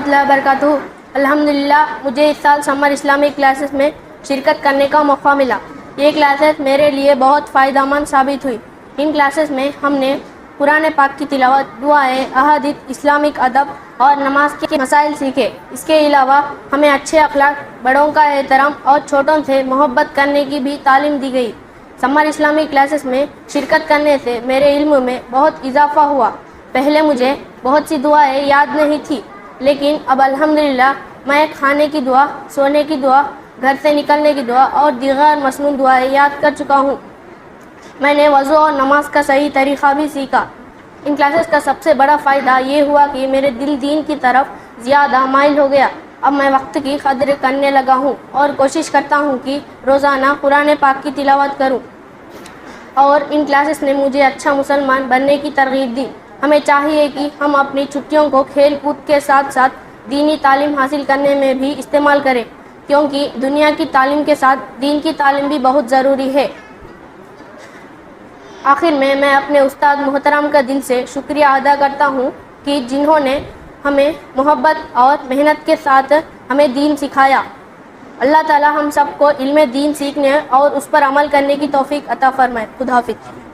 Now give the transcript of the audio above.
اللہ وبرکاتہ۔ الحمدللہ مجھے اس سال سمر اسلامک کلاسز میں شرکت کرنے کا موقع ملا۔ یہ کلاسز میرے لیے بہت فائدہ مند ثابت ہوئی۔ ان کلاسز میں ہم نے قرآن پاک کی تلاوت، دعائیں، احادیث، اسلامک ادب اور نماز کے مسائل سیکھے۔ اس کے علاوہ ہمیں اچھے اخلاق، بڑوں کا احترام اور چھوٹوں سے محبت کرنے کی بھی تعلیم دی گئی۔ سمر اسلامک کلاسز میں شرکت کرنے سے میرے علم میں بہت اضافہ ہوا۔ پہلے مجھے بہت سی دعائیں یاد نہیں تھی، لیکن اب الحمدللہ میں کھانے کی دعا، سونے کی دعا، گھر سے نکلنے کی دعا اور دیگر مسنون دعائیں یاد کر چکا ہوں۔ میں نے وضو اور نماز کا صحیح طریقہ بھی سیکھا۔ ان کلاسز کا سب سے بڑا فائدہ یہ ہوا کہ میرے دل دین کی طرف زیادہ مائل ہو گیا۔ اب میں وقت کی قدر کرنے لگا ہوں اور کوشش کرتا ہوں کہ روزانہ قرآن پاک کی تلاوت کروں، اور ان کلاسز نے مجھے اچھا مسلمان بننے کی ترغیب دی۔ ہمیں چاہیے کہ ہم اپنی چھٹیوں کو کھیل کود کے ساتھ ساتھ دینی تعلیم حاصل کرنے میں بھی استعمال کریں، کیونکہ دنیا کی تعلیم کے ساتھ دین کی تعلیم بھی بہت ضروری ہے۔ آخر میں اپنے استاد محترم کا دل سے شکریہ ادا کرتا ہوں کہ جنہوں نے ہمیں محبت اور محنت کے ساتھ ہمیں دین سکھایا۔ اللہ تعالی ہم سب کو علم دین سیکھنے اور اس پر عمل کرنے کی توفیق عطا فرمائے۔ خدا حافظ۔